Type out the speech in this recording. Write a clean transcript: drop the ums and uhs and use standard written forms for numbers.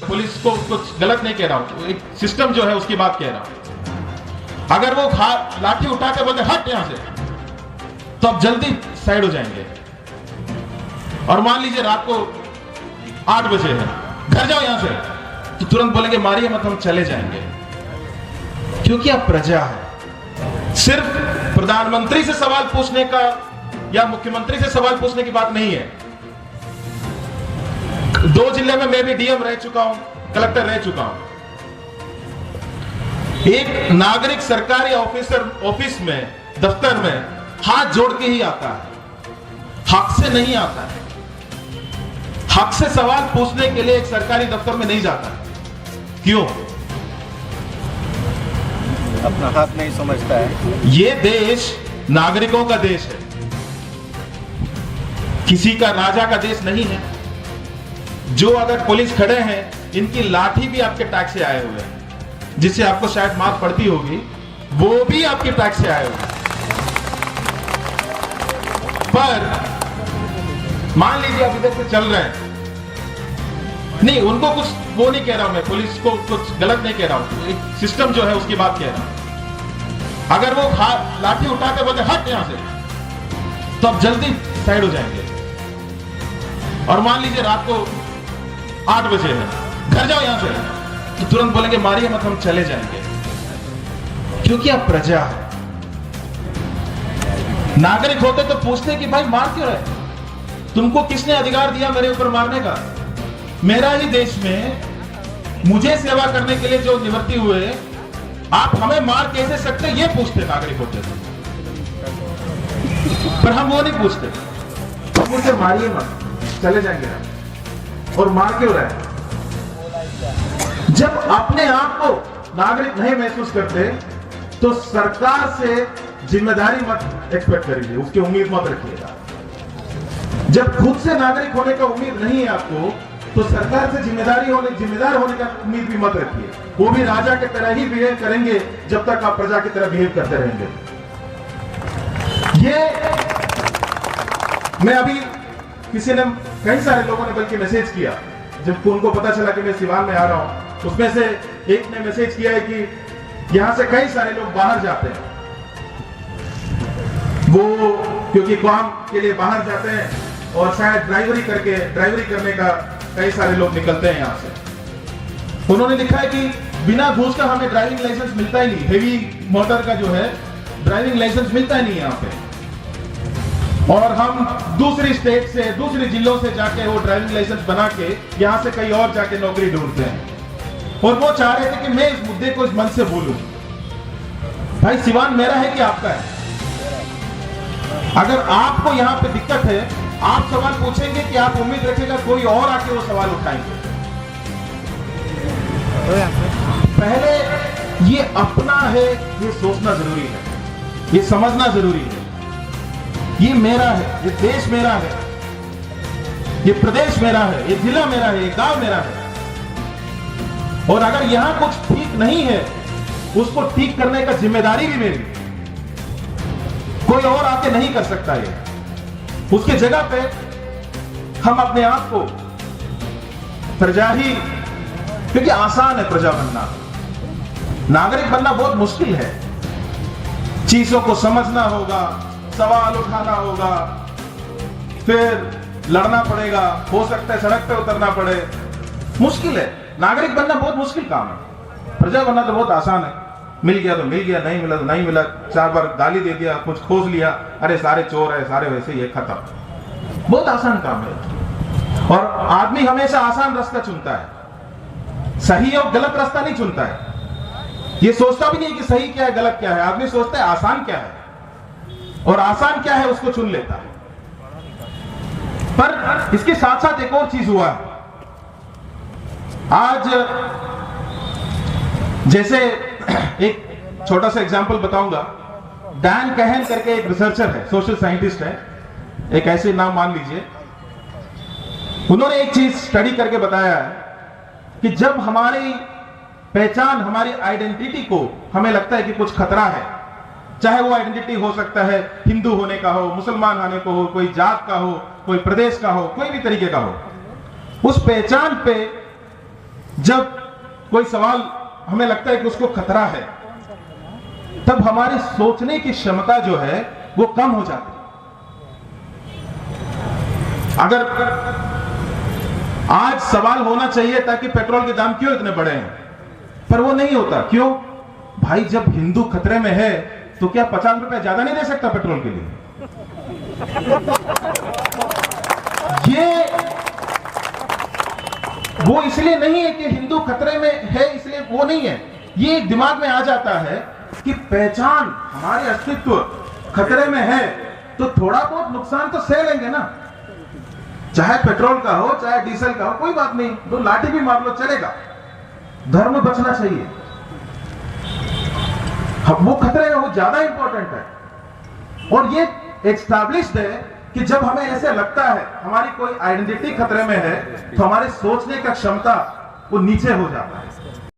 Police को कुछ गलत नहीं कह रहा हूं, एक सिस्टम जो है उसकी बात कह रहा हूं। अगर वो लाठी उठा के बोलते हट यहां से, तो आप जल्दी साइड हो जाएंगे। और मान लीजिए रात को 8 बजे है, घर जाओ यहां से, तो तुरंत बोलेंगे मारिए मत, हम चले जाएंगे। क्योंकि आप प्रजा है। सिर्फ प्रधानमंत्री से सवाल पूछने का या मुख्यमंत्री से सवाल पूछने की बात नहीं है। 2 जिले में मैं भी डीएम रह चुका हूं, कलेक्टर रह चुका हूं। एक नागरिक सरकारी ऑफिस में, दफ्तर में हाथ जोड़ के ही आता है, हक से नहीं आता है। हक से सवाल पूछने के लिए एक सरकारी दफ्तर में नहीं जाता। क्यों? अपना हक नहीं समझता है। ये देश नागरिकों का देश है, किसी का राजा का देश नहीं है। जो अगर पुलिस खड़े हैं, इनकी लाठी भी आपके टैक्स से आए हुए हैं, जिससे आपको शायद मार पड़ती होगी, वो भी आपके टैक्स से आए हुए हैं। पर मान लीजिए आप इधर से चल रहे हैं, नहीं उनको कुछ वो नहीं कह रहा हूं मैं, पुलिस को कुछ गलत नहीं कह रहा हूं, एक सिस्टम जो है उसकी बात कह रहा हूं। अगर वो लाठी उठा के बोलते हट यहां से, तो आप जल्दी साइड हो जाएंगे। और मान लीजिए रात को 8 बजे है, घर जाओ यहां से, तो तुरंत बोलेंगे मारिए मत, हम चले जाएंगे। क्योंकि आप प्रजा है। नागरिक होते तो पूछते कि भाई मार क्यों रहे, तुमको किसने अधिकार दिया मेरे ऊपर मारने का? मेरा ही देश में मुझे सेवा करने के लिए जो निवृत्ति हुए, आप हमें मार कैसे सकते, ये पूछते नागरिक होते थे। पर हम वो नहीं पूछते, हम मुझसे मारिए मत, चले जाएंगे। और मार क्यों रहे? जब अपने आप को नागरिक नहीं महसूस करते, तो सरकार से जिम्मेदारी मत एक्सपेक्ट करिए, उसकी उम्मीद मत रखिएगा। जब खुद से नागरिक होने का उम्मीद नहीं है आपको, तो सरकार से जिम्मेदार होने का उम्मीद भी मत रखिए। वो भी राजा की तरह ही बिहेव करेंगे जब तक आप प्रजा की तरह बिहेव करते रहेंगे। ये मैं अभी किसी ने, कई सारे लोगों ने बल्कि मैसेज किया, जब उनको पता चला कि मैं सिवान में आ रहा हूं, उसमें से एक ने मैसेज किया है कि यहां से कई सारे लोग बाहर जाते हैं, वो क्योंकि काम के लिए बाहर जाते हैं और शायद ड्राइवरी करने का कई सारे लोग निकलते हैं यहां से। उन्होंने लिखा है कि बिना घूस का हमें ड्राइविंग लाइसेंस मिलता ही नहीं, हेवी मोटर का जो है ड्राइविंग लाइसेंस मिलता ही नहीं यहां पे। और हम दूसरी स्टेट से, दूसरे जिलों से जाके वो ड्राइविंग लाइसेंस बना के यहां से कहीं और जाके नौकरी ढूंढते हैं। और वो चाह रहे थे कि मैं इस मुद्दे को इस मन से बोलूं। भाई सिवान मेरा है कि आपका है? अगर आपको यहां पे दिक्कत है, आप सवाल पूछेंगे कि आप उम्मीद रखेगा कोई और आके वो सवाल उठाएंगे? पहले ये अपना है, ये सोचना जरूरी है, ये समझना जरूरी है। ये मेरा है, ये देश मेरा है, ये प्रदेश मेरा है, ये जिला मेरा है, ये गांव मेरा है। और अगर यहां कुछ ठीक नहीं है, उसको ठीक करने का जिम्मेदारी भी मेरी, कोई और आके नहीं कर सकता ये। उसके जगह पे हम अपने आप को प्रजा ही, क्योंकि आसान है प्रजा बनना, नागरिक बनना बहुत मुश्किल है। चीजों को समझना होगा, सवाल उठाना होगा, फिर लड़ना पड़ेगा, हो सकता है सड़क पे उतरना पड़े, मुश्किल है। नागरिक बनना बहुत मुश्किल काम है, प्रजा बनना तो बहुत आसान है। मिल गया तो मिल गया, नहीं मिला तो नहीं मिला, 4 बार गाली दे दिया, कुछ खोज लिया, अरे सारे चोर है, सारे वैसे ही है, खत्म। बहुत आसान काम है। और आदमी हमेशा आसान रास्ता चुनता है, सही और गलत रास्ता नहीं चुनता है। ये सोचता भी नहीं कि सही क्या है गलत क्या है, आदमी सोचता है आसान क्या है, और आसान क्या है उसको चुन लेता है। पर इसके साथ साथ एक और चीज हुआ है। आज जैसे एक छोटा सा एग्जांपल बताऊंगा। डैन कहन करके एक रिसर्चर है, सोशल साइंटिस्ट है, एक ऐसे नाम मान लीजिए। उन्होंने एक चीज स्टडी करके बताया है कि जब हमारी पहचान, हमारी आइडेंटिटी को हमें लगता है कि कुछ खतरा है, चाहे वो आइडेंटिटी हो सकता है हिंदू होने का हो, मुसलमान होने को हो, कोई जात का हो, कोई प्रदेश का हो, कोई भी तरीके का हो, उस पहचान पे जब कोई सवाल हमें लगता है कि उसको खतरा है, तब हमारी सोचने की क्षमता जो है वो कम हो जाती है। अगर आज सवाल होना चाहिए ताकि पेट्रोल के दाम क्यों इतने बढ़े हैं, पर वो नहीं होता। क्यों भाई? जब हिंदू खतरे में है तो क्या 50 रुपए ज्यादा नहीं दे सकता पेट्रोल के लिए? ये वो इसलिए नहीं है कि हिंदू खतरे में है, इसलिए वो नहीं है। ये एक दिमाग में आ जाता है कि पहचान, हमारे अस्तित्व खतरे में है तो थोड़ा बहुत नुकसान तो सह लेंगे ना, चाहे पेट्रोल का हो चाहे डीजल का हो, कोई बात नहीं, 2 लाठी भी मार लो चलेगा। धर्म बचना चाहिए, वो खतरे में वो ज्यादा इंपॉर्टेंट है। और ये एस्टैब्लिश्ड है कि जब हमें ऐसे लगता है हमारी कोई आइडेंटिटी खतरे में है तो हमारे सोचने का क्षमता वो नीचे हो जाता है।